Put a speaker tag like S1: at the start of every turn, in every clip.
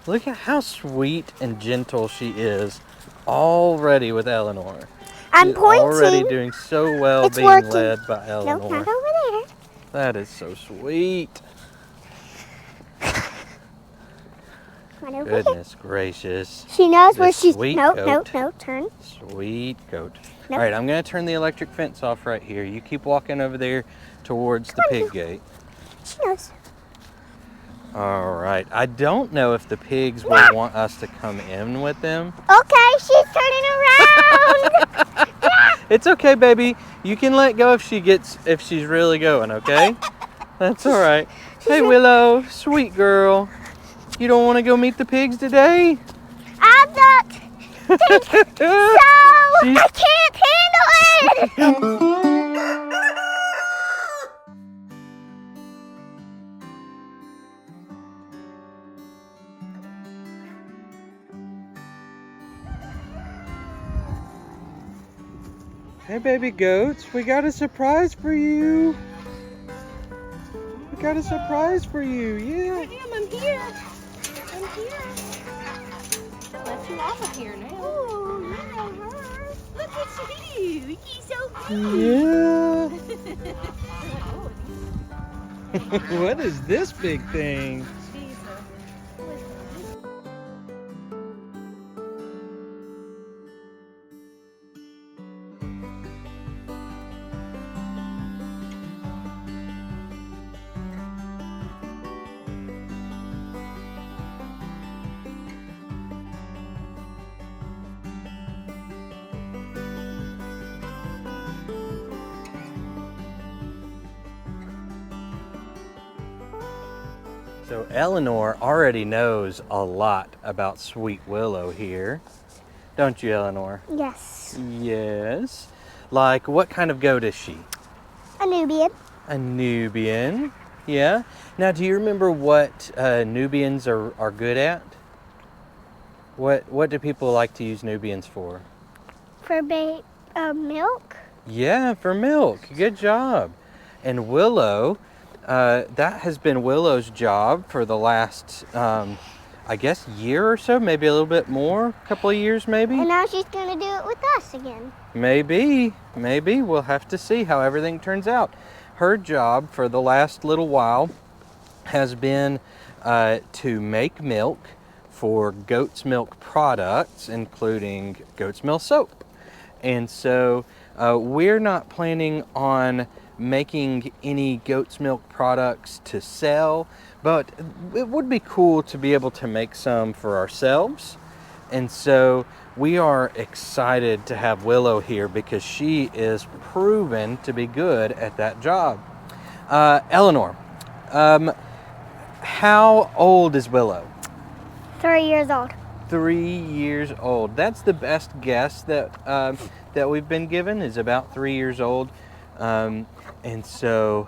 S1: Look at how sweet and gentle she is already with Eleanor.
S2: I'm
S1: She's
S2: pointing.
S1: already doing so well
S2: It's
S1: being
S2: working.
S1: led by
S2: No,
S1: Eleanor.
S2: not over there.
S1: That is so sweet.
S2: Right over here.
S1: Goodness gracious.
S2: She knows where
S1: This
S2: she's.
S1: sweet
S2: No,
S1: goat.
S2: no, turn.
S1: Sweet goat.
S2: Nope.
S1: All right, I'm going to turn the electric fence off right here. You keep walking over there towards the pig gate.
S2: She knows.
S1: All right. I don't know if the pigs will want us to come in with them.
S2: Okay, she's turning around.
S1: It's okay, baby. You can let go if she's really going, okay? That's all right. Hey, Willow, sweet girl. You don't want to go meet the pigs today?
S2: I'm not. So
S1: She's-
S2: I can't handle it.
S1: Hey, baby goats, we got a surprise for you. We got a surprise for you, yeah.
S3: I'm here. I'm here. Let you off of here now.
S2: Oh, yeah.
S3: Look at you. He's so cute.
S1: Yeah.
S3: Oh,
S1: What is this big thing? So Eleanor already knows a lot about Sweet Willow here. Don't you, Eleanor?
S2: Yes.
S1: Yes. Like, what kind of goat is she?
S2: A Nubian.
S1: A Nubian. Yeah. Now, do you remember what Nubians are good at? What do people like to use Nubians for?
S2: For milk.
S1: Yeah, for milk. Good job. And Willow, that has been Willow's job for the last, I guess, year or so, maybe a little bit more, a couple of years maybe.
S2: And now she's going to do it with us again.
S1: Maybe. We'll have to see how everything turns out. Her job for the last little while has been to make milk for goat's milk products, including goat's milk soap. And so we're not planning on making any goat's milk products to sell, but it would be cool to be able to make some for ourselves. And so we are excited to have Willow here because she is proven to be good at that job. Eleanor, how old is Willow?
S2: 3 years old.
S1: 3 years old. That's the best guess that we've been given, is about 3 years old. And so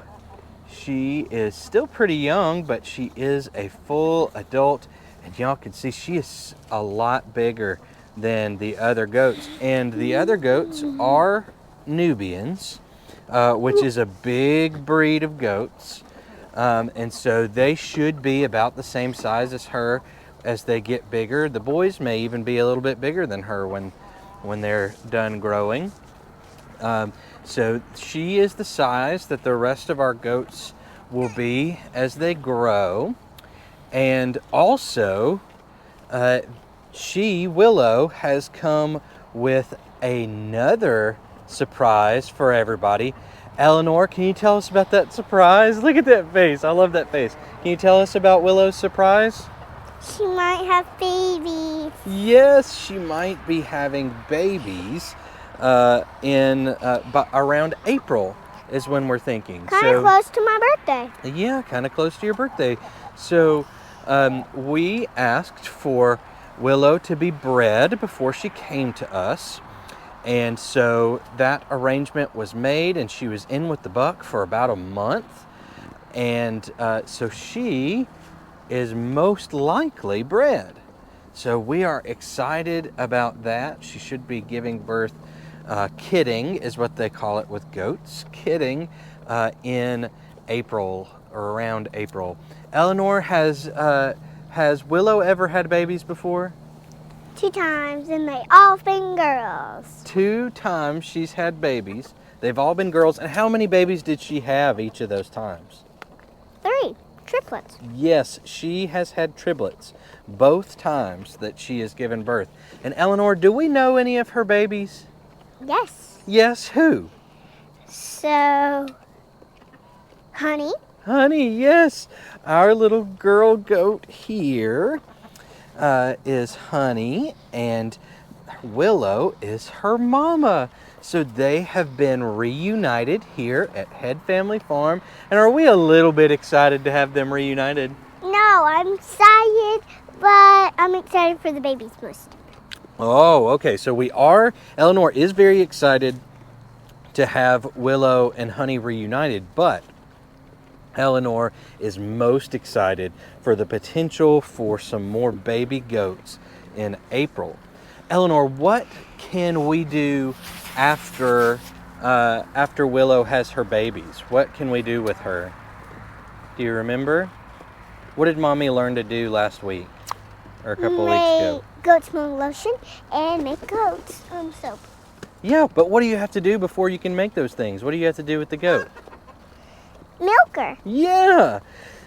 S1: she is still pretty young, but she is a full adult. And y'all can see she is a lot bigger than the other goats. And the other goats are Nubians, which is a big breed of goats. And so they should be about the same size as her as they get bigger. The boys may even be a little bit bigger than her when they're done growing. So she is the size that the rest of our goats will be as they grow. And also, Willow, has come with another surprise for everybody. Eleanor, can you tell us about that surprise? Look at that face. I love that face. Can you tell us about Willow's surprise?
S2: She might have babies.
S1: Yes, she might be having babies around April is when we're thinking.
S2: Kind of close to my birthday.
S1: Yeah, kind of close to your birthday. So we asked for Willow to be bred before she came to us. And so that arrangement was made, and she was in with the buck for about a month. And so she is most likely bred. So we are excited about that. She should be giving birth, kidding is what they call it with goats, kidding in April or around April. Eleanor has Has Willow ever had babies before?
S2: 2 times, and they all been girls.
S1: 2 times she's had babies. They've all been girls. And how many babies did she have each of those times?
S2: 3 triplets.
S1: Yes, she has had triplets both times that she has given birth. And Eleanor, do we know any of her babies?
S2: Yes.
S1: Yes, who?
S2: So, Honey.
S1: Honey, yes. Our little girl goat here is Honey, and Willow is her mama. So they have been reunited here at Head Family Farm. And are we a little bit excited to have them reunited?
S2: No, I'm excited, but I'm excited for the babies most.
S1: Oh, okay. So we are, Eleanor is very excited to have Willow and Honey reunited, but Eleanor is most excited for the potential for some more baby goats in April. Eleanor, what can we do after Willow has her babies? What can we do with her? Do you remember? What did Mommy learn to do last week or a couple of weeks ago?
S2: Make goat's milk lotion and make goat's soap.
S1: Yeah, but what do you have to do before you can make those things? What do you have to do with the goat?
S2: Milk her.
S1: Yeah.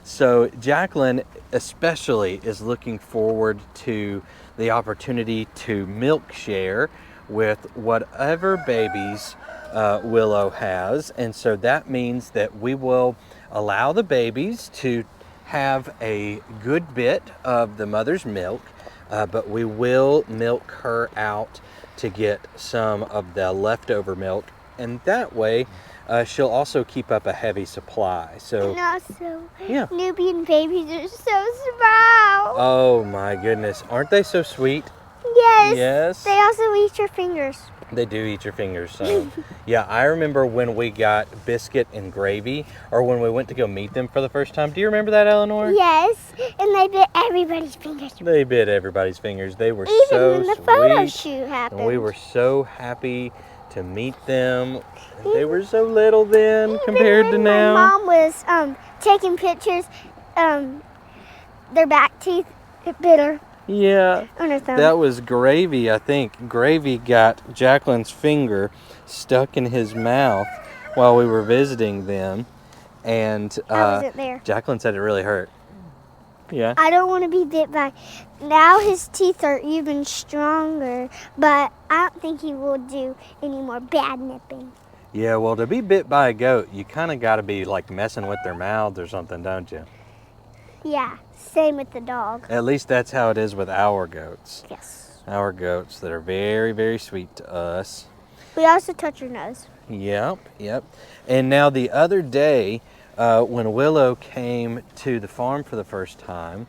S1: So Jacqueline especially is looking forward to the opportunity to milk share with whatever babies Willow has. And so that means that we will allow the babies to have a good bit of the mother's milk, but we will milk her out to get some of the leftover milk. And that way, she'll also keep up a heavy supply. So,
S2: And also,
S1: yeah.
S2: newborn babies are so small.
S1: Oh my goodness, aren't they so sweet?
S2: Yes.
S1: Yes.
S2: They also eat your fingers.
S1: They do eat your fingers. So, yeah, I remember when we got Biscuit and Gravy, or when we went to go meet them for the first time. Do you remember that, Eleanor?
S2: Yes, and they bit everybody's fingers.
S1: They bit everybody's fingers. They were
S2: Even
S1: so
S2: when the
S1: sweet.
S2: photo shoot happened.
S1: And we were so happy to meet them. They were so little then compared to
S2: when
S1: now.
S2: My mom was taking pictures. Their back teeth bit her
S1: Yeah.
S2: on her thumb.
S1: That was Gravy, I think. Gravy got Jacqueline's finger stuck in his mouth while we were visiting them. And
S2: I wasn't there.
S1: Jacqueline said it really hurt. Yeah.
S2: I don't want to be bit by. Now his teeth are even stronger, but I don't think he will do any more bad nipping.
S1: Yeah, well, to be bit by a goat, you kind of got to be like messing with their mouths or something, don't you?
S2: Yeah, same with the dog.
S1: At least that's how it is with our goats.
S2: Yes.
S1: Our goats that are very, very sweet to us.
S2: We also touch her nose.
S1: Yep, yep. And now the other day, when Willow came to the farm for the first time,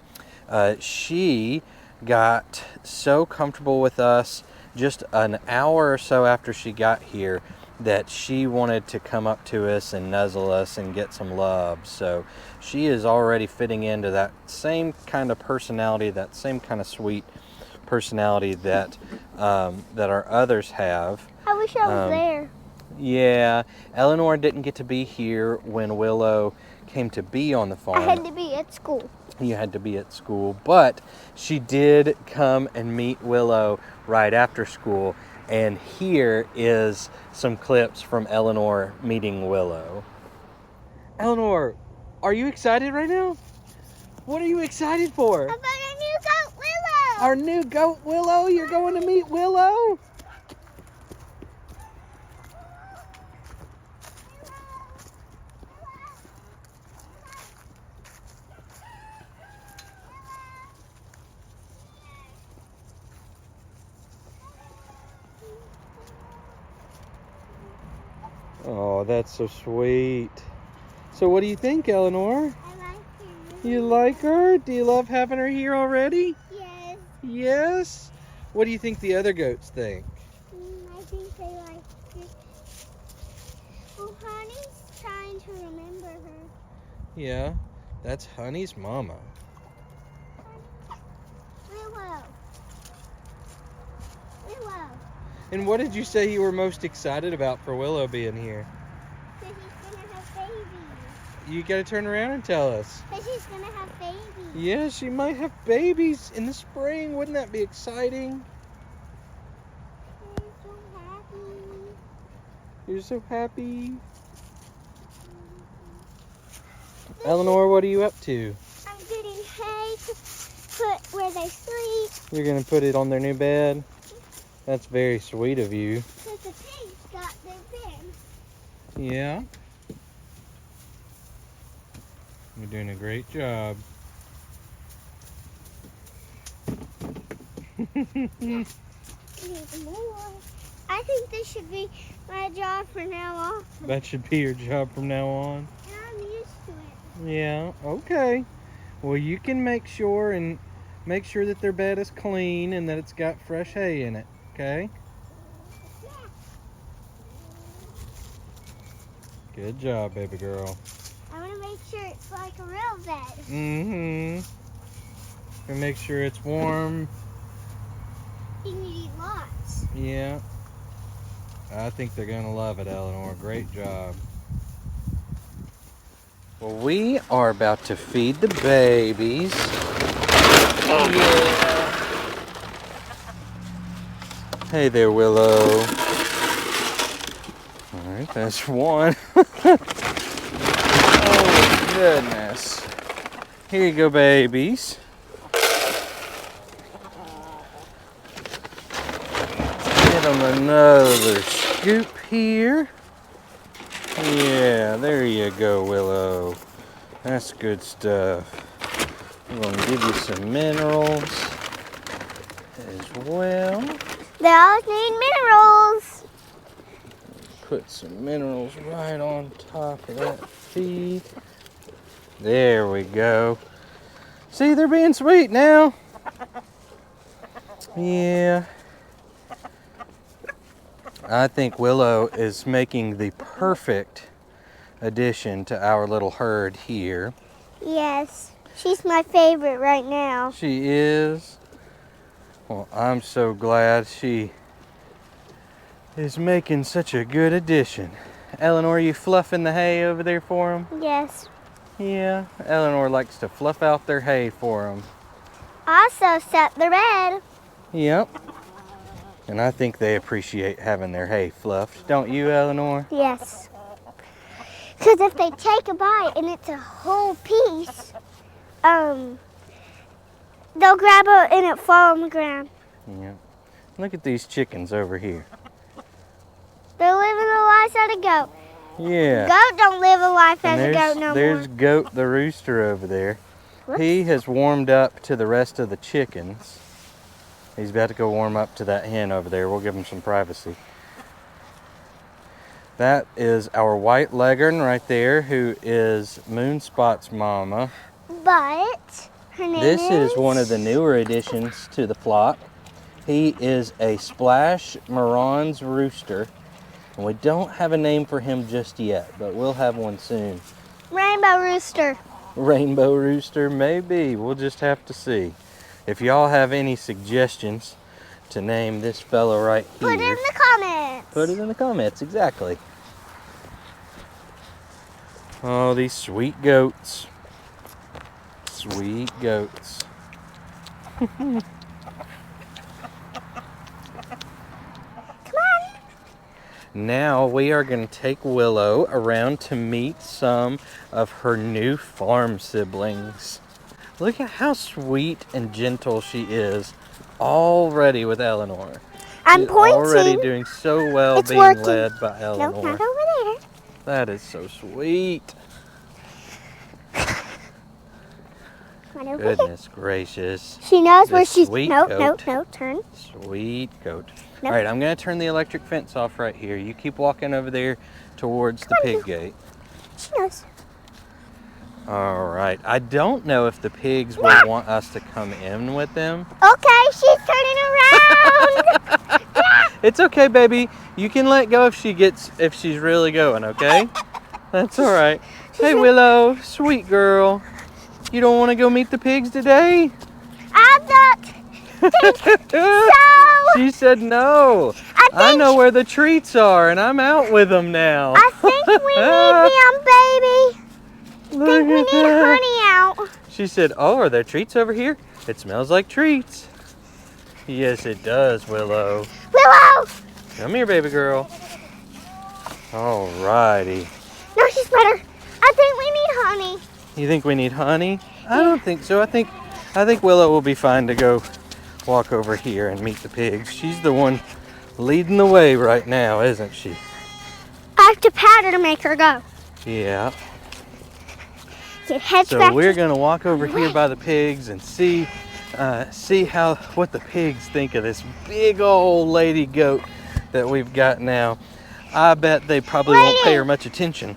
S1: she got so comfortable with us just an hour or so after she got here that she wanted to come up to us and nuzzle us and get some love. So she is already fitting into that same kind of personality, that same kind of sweet personality that that our others have.
S2: I wish I was there.
S1: Yeah, Eleanor didn't get to be here when Willow came to be on the farm.
S2: I had to be at school.
S1: You had to be at school, but she did come and meet Willow right after school, and here is some clips from Eleanor meeting Willow. Eleanor, are you excited right now? What are you excited for?
S2: About our new goat, Willow.
S1: Our new goat, Willow? You're going to meet Willow? Oh, that's so sweet. So what do you think, Eleanor?
S2: I like her.
S1: You like her? Do you love having her here already?
S2: Yes.
S1: Yes? What do you think the other goats think?
S2: I think they like it. Well, Honey's trying to remember her.
S1: Yeah, that's Honey's mama.
S2: Willow. Willow.
S1: And what did you say you were most excited about for Willow being here?
S2: So he's gonna have babies.
S1: You gotta turn around and tell us.
S2: But she's gonna have babies.
S1: Yeah, she might have babies in the spring. Wouldn't that be exciting?
S2: I'm so happy.
S1: You're so happy. Eleanor, what are you up to?
S2: I'm getting hay to put where they sleep.
S1: You're gonna put it on their new bed? That's very sweet of you.
S2: Because the pigs got their bed.
S1: Yeah. You're doing a great job.
S2: Need more. I think this should be my job from now on.
S1: That should be your job from now on.
S2: And I'm used to it.
S1: Yeah, okay. Well, you can make sure that their bed is clean and that it's got fresh hay in it, okay?
S2: Yeah.
S1: Good job, baby girl.
S2: I want to make sure it's like a real bed.
S1: Mm-hmm. And make sure it's warm.
S2: You need lots.
S1: Yeah. I think they're gonna love it, Eleanor. Great job. Well, we are about to feed the babies. Oh, yeah. Hey there, Willow. All right, that's one. Oh, goodness. Here you go, babies. Get them another scoop here. Yeah, there you go, Willow. That's good stuff. I'm going to give you some minerals as well.
S2: They all need minerals.
S1: Put some minerals right on top of that feed. There we go. See, they're being sweet now. Yeah. I think Willow is making the perfect addition to our little herd here.
S2: Yes, she's my favorite right now.
S1: She is. Well, I'm so glad she is making such a good addition. Eleanor, you fluffing the hay over there for them?
S2: Yes.
S1: Yeah, Eleanor likes to fluff out their hay for them.
S2: Also set the bed.
S1: Yep. And I think they appreciate having their hay fluffed. Don't you, Eleanor?
S2: Yes. Because if they take a bite and it's a whole piece, they'll grab it and it fall on the ground.
S1: Yeah. Look at these chickens over here.
S2: They're living the life as a goat.
S1: Yeah.
S2: Goat don't live a life as a goat no
S1: There's
S2: more.
S1: Goat the rooster over there.
S2: Whoops.
S1: He has warmed up to the rest of the chickens. He's about to go warm up to that hen over there. We'll give him some privacy. That is our white leghorn right there, who is Moonspot's mama.
S2: But her name
S1: This is one of the newer additions to the flock. He is a Splash Moran's rooster. And we don't have a name for him just yet, but we'll have one soon.
S2: Rainbow Rooster.
S1: Rainbow rooster, maybe. We'll just have to see. If y'all have any suggestions to name this fellow right here,
S2: Put it in the comments.
S1: put it in the comments, exactly. Oh, these sweet goats. Sweet goats.
S2: Come on.
S1: Now we are going to take Willow around to meet some of her new farm siblings. Look at how sweet and gentle she is already with Eleanor.
S2: I'm
S1: She's
S2: pointing.
S1: already doing so well
S2: It's
S1: being
S2: working.
S1: led by
S2: No,
S1: Eleanor.
S2: not over there.
S1: That is so sweet.
S2: Come on over here.
S1: Goodness gracious.
S2: She knows where
S1: This
S2: she's.
S1: sweet
S2: No,
S1: goat.
S2: no, turn.
S1: Sweet goat.
S2: Nope.
S1: All right, I'm going to turn the electric fence off right here. You keep walking over there towards the pig gate.
S2: She knows.
S1: All right. I don't know if the pigs will want us to come in with them.
S2: Okay, she's turning around.
S1: It's okay, baby. You can let go if she's really going, okay? That's all right. Hey, Willow, sweet girl. You don't want to go meet the pigs today?
S2: I don't think so.
S1: She said no. I know where the treats are, and I'm out with them now.
S2: I think we need them, baby. think we need honey out.
S1: She said, oh, are there treats over here? It smells like treats. Yes, it does, Willow.
S2: Willow!
S1: Come here, baby girl. Alrighty.
S2: No, she's better. I think we need honey.
S1: You think we need honey? I don't think so. I think Willow will be fine to go walk over here and meet the pigs. She's the one leading the way right now, isn't she?
S2: I have to pat her to make her go.
S1: Yeah.
S2: Get heads
S1: So
S2: back.
S1: we're gonna walk over here by the pigs and see what the pigs think of this big old lady goat that we've got now. I bet they probably won't pay her much attention,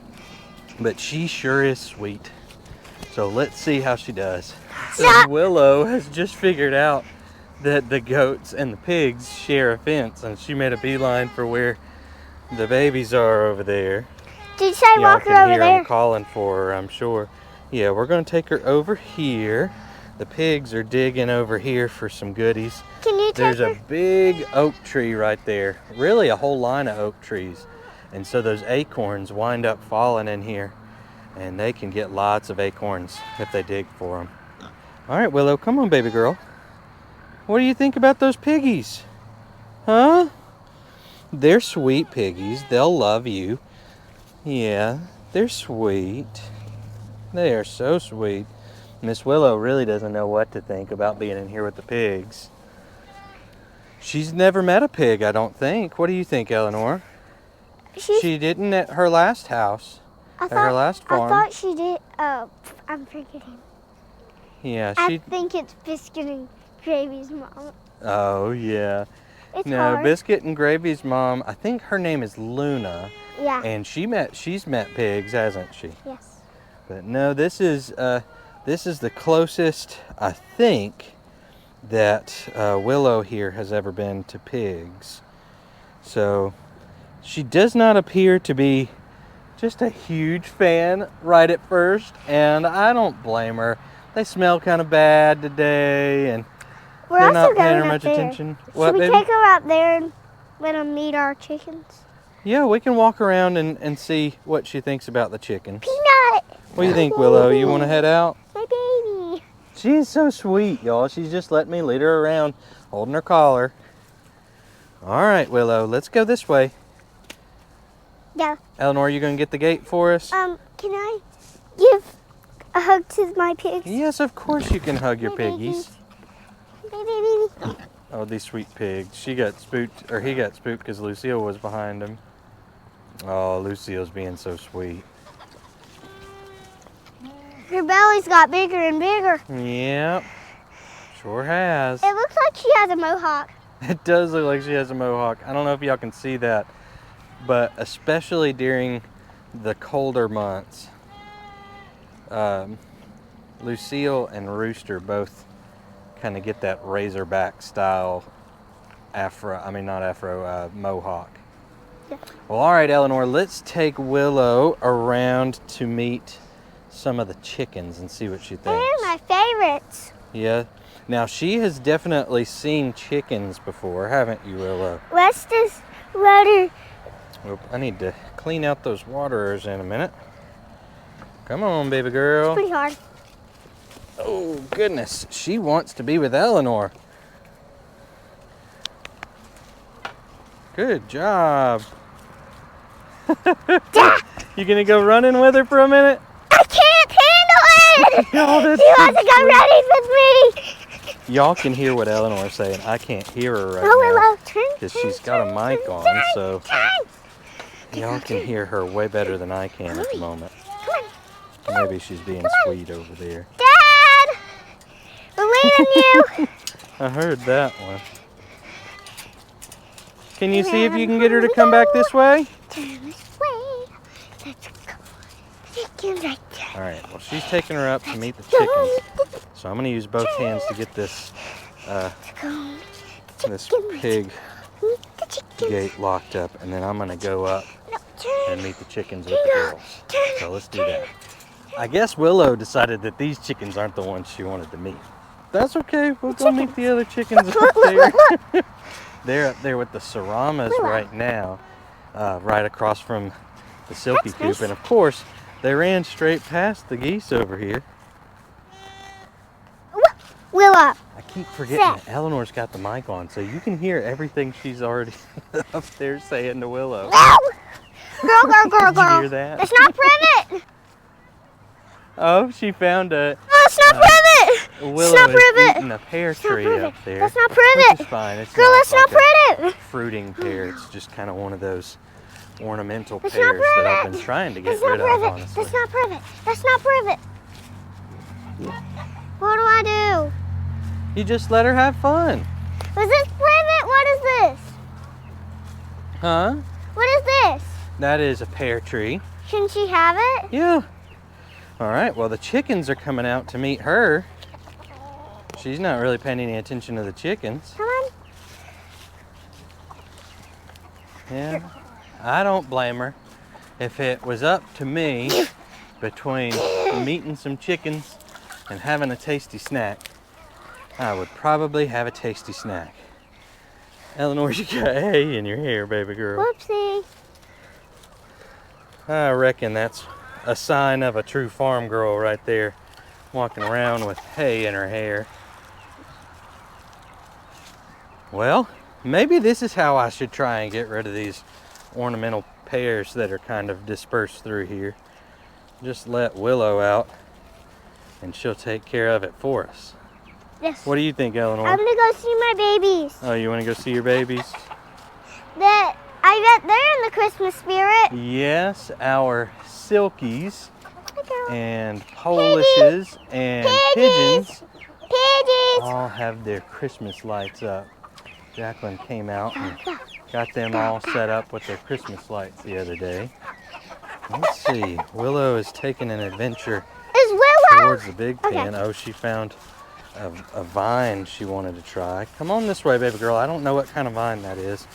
S1: but she sure is sweet. So let's see how she does. So Willow has just figured out that the goats and the pigs share a fence, and she made a beeline for where the babies are over there.
S2: Did you say
S1: Y'all
S2: walk her
S1: can
S2: over
S1: hear
S2: there?
S1: them calling for her, I'm sure. Yeah, we're gonna take her over here. The pigs are digging over here for some goodies.
S2: Can you take
S1: There's
S2: her?
S1: a big oak tree right there. Really a whole line of oak trees. And so those acorns wind up falling in here. And they can get lots of acorns if they dig for them. All right, Willow, come on, baby girl. What do you think about those piggies? Huh? They're sweet piggies. They'll love you. Yeah, they're sweet. They are so sweet. Miss Willow really doesn't know what to think about being in here with the pigs. She's never met a pig, I don't think. What do you think, Eleanor? She didn't at her last house. At her last farm.
S2: I thought she did. Oh, I'm forgetting.
S1: Yeah,
S2: I think it's Biscuit and Gravy's mom.
S1: Oh, yeah.
S2: It's
S1: No,
S2: hard.
S1: Biscuit and Gravy's mom, I think her name is Luna.
S2: Yeah.
S1: And she's met pigs, hasn't she?
S2: Yes.
S1: But no, this is the closest, I think, that Willow here has ever been to pigs. So she does not appear to be just a huge fan right at first, and I don't blame her. They smell kind of bad today, and
S2: We're
S1: they're
S2: also
S1: not paying
S2: going
S1: her
S2: up
S1: much
S2: there.
S1: attention.
S2: Should
S1: What,
S2: we
S1: baby?
S2: take her out there and let them meet our chickens?
S1: Yeah, we can walk around and see what she thinks about the chickens.
S2: Peanut!
S1: What do you think, Willow? You want to head out?
S2: My baby.
S1: She is so sweet, y'all. She's just letting me lead her around, holding her collar. All right, Willow, let's go this way.
S2: Yeah.
S1: Eleanor, you going to get the gate for us?
S2: Can I give a hug to my pigs?
S1: Yes, of course you can hug your
S2: My
S1: piggies.
S2: Baby.
S1: Oh, these sweet pigs. She got spooked, or he got spooked because Lucille was behind him. Oh, Lucille's being so sweet.
S2: Her belly's got bigger and bigger.
S1: Yep, sure has.
S2: It looks like she has a mohawk.
S1: It does look like she has a mohawk. I don't know if y'all can see that, but especially during the colder months, Lucille and Rooster both kind of get that razorback style mohawk.
S2: Yeah.
S1: Well, all right, Eleanor, let's take Willow around to meet some of the chickens and see what she thinks.
S2: They're my favorites.
S1: Yeah. Now, she has definitely seen chickens before, haven't you, Willow?
S2: Let's just let her.
S1: Oop, I need to clean out those waterers in a minute. Come on, baby girl.
S2: Pretty hard.
S1: Oh, goodness. She wants to be with Eleanor. Good job. You gonna go running with her for a minute?
S2: I can't handle it!
S1: Oh, that's
S2: She
S1: so
S2: wants to go running with me!
S1: Y'all can hear what Eleanor's saying. I can't hear her right
S2: Oh,
S1: now
S2: Willow, turn,
S1: because
S2: turn,
S1: she's got a
S2: turn,
S1: mic
S2: turn,
S1: on,
S2: turn,
S1: so
S2: turn.
S1: y'all can hear her way better than I can at the moment.
S2: Come on.
S1: Maybe she's being
S2: Come on.
S1: sweet over there.
S2: Dad! We're leaving you!
S1: I heard that one. Can you see if you can get her to come back this way?
S2: Turn this way. Let's go. Chicken right there.
S1: All right, well, she's taking her up to meet the chickens. So I'm going to use both hands to get this this pig
S2: The chicken.
S1: gate locked up, and then I'm going to go up
S2: No, turn.
S1: and meet the chickens with the girls. So let's do that. I guess Willow decided that these chickens aren't the ones she wanted to meet. That's okay. We'll go meet the other chickens up there. They're up there with the Saramas right now, right across from the Silky
S2: That's
S1: Coop.
S2: nice.
S1: And of course, They ran straight past the geese over here.
S2: Willow.
S1: I keep forgetting
S2: Sit.
S1: that Eleanor's got the mic on, so you can hear everything she's already up there saying to Willow.
S2: Girl, girl, girl,
S1: Did you
S2: girl.
S1: hear that?
S2: That's not privet.
S1: Oh, she found a...
S2: No, it's not privet.
S1: Willow
S2: It's not
S1: is
S2: privet.
S1: eating a pear
S2: It's not
S1: tree
S2: privet.
S1: up there.
S2: That's not
S1: Which
S2: privet.
S1: is fine. It's
S2: Girl,
S1: not
S2: that's not
S1: like a
S2: privet.
S1: fruiting pear. It's just kind of one of those ornamental
S2: That's
S1: pears
S2: not
S1: that I've
S2: privet.
S1: been trying to get
S2: That's not
S1: rid of,
S2: privet.
S1: honestly.
S2: That's not privet. That's not privet. What do I do?
S1: You just let her have fun.
S2: Is this privet? What is this?
S1: Huh?
S2: What is this?
S1: That is a pear tree.
S2: Shouldn't she have it?
S1: Yeah. All right, well, the chickens are coming out to meet her. She's not really paying any attention to the chickens.
S2: Come on.
S1: Yeah, I don't blame her. If it was up to me, between meeting some chickens and having a tasty snack, I would probably have a tasty snack. Eleanor, you got hay in your hair, baby girl.
S2: Whoopsie.
S1: I reckon that's a sign of a true farm girl right there, walking around with hay in her hair. Well, maybe this is how I should try and get rid of these ornamental pears that are kind of dispersed through here. Just let Willow out and she'll take care of it for us.
S2: Yes.
S1: What do you think, Eleanor?
S2: I'm gonna go see my babies.
S1: Oh, you want to go see your babies?
S2: I bet they're in the Christmas spirit.
S1: Yes, our silkies
S2: Hi, girl.
S1: and polishes and pigeons
S2: Pigeons.
S1: all have their Christmas lights up. Jacqueline came out and got them all set up with their Christmas lights the other day. Let's see, Willow is taking an adventure
S2: Is Willow?
S1: towards the big pen. Oh, she found a vine she wanted to try. Come on this way, baby girl. I don't know what kind of vine that is.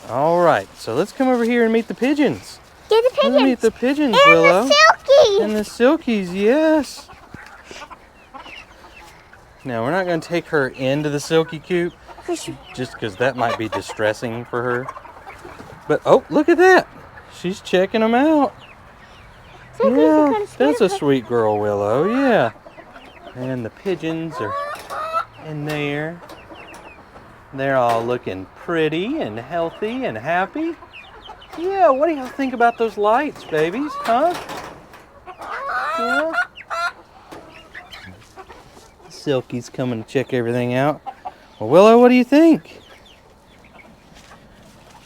S1: All right, so let's come over here and meet the pigeons.
S2: Get the pigeons.
S1: Let's meet the pigeons,
S2: and
S1: Willow.
S2: the silky.
S1: And the silkies, yes. Now, we're not going to take her into the silky coop, just because that might be distressing for her. But, oh, look at that. She's checking them out.
S2: Silkies are kinda
S1: That's a
S2: scared.
S1: sweet girl, Willow, yeah. And the pigeons are in there. They're all looking pretty and healthy and happy. Yeah, what do y'all think about those lights, babies, huh? Yeah. Silky's coming to check everything out. Well, Willow, what do you think?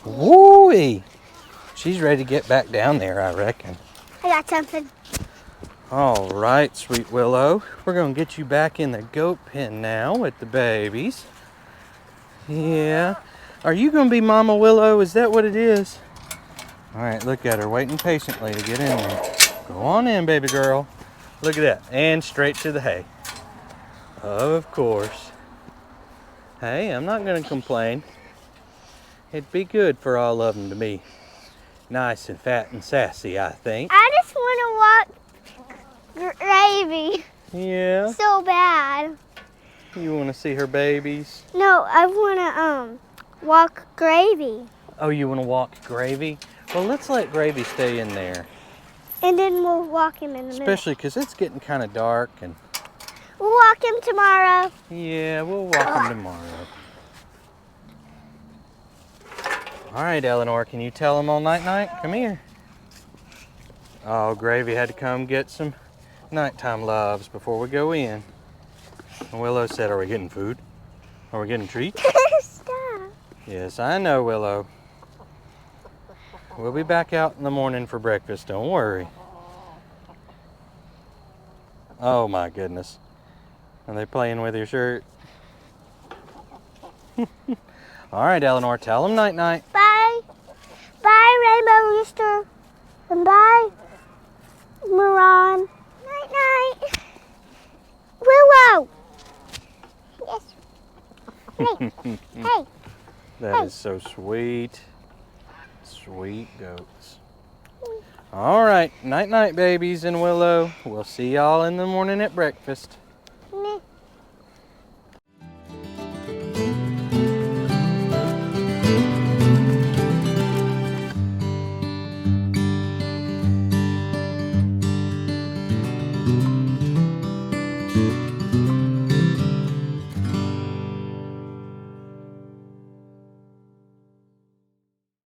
S1: Woo-wee. She's ready to get back down there, I reckon.
S2: I got something.
S1: All right, sweet Willow. We're going to get you back in the goat pen now with the babies. Yeah. Are you going to be Mama Willow? Is that what it is? All right, look at her waiting patiently to get in there. Go on in, baby girl. Look at that. And straight to the hay. Of course. Hey, I'm not going to complain. It'd be good for all of them to be nice and fat and sassy, I think.
S2: I just want to walk Gravy
S1: Yeah.
S2: so bad.
S1: You want to see her babies?
S2: No, I want to walk Gravy.
S1: Oh, you want to walk Gravy? Well, let's let Gravy stay in there.
S2: And then we'll walk him in the middle.
S1: Especially because it's getting kind of dark. And
S2: We'll walk him tomorrow.
S1: yeah, we'll walk him tomorrow. All right, Eleanor, can you tell him all night-night? Come here. Oh, Gravy had to come get some nighttime loves before we go in. And Willow said, are we getting food? Are we getting treats?
S2: Stop.
S1: Yes, I know, Willow. We'll be back out in the morning for breakfast, don't worry. Oh my goodness. Are they playing with your shirt? All right, Eleanor, tell them night-night.
S2: Bye. Bye, Rainbow Rooster. And bye, Moran. Night-night. Willow. Yes. Hey. Hey.
S1: That is so sweet. Sweet goats. All right, night-night, babies and Willow. We'll see y'all in the morning at breakfast.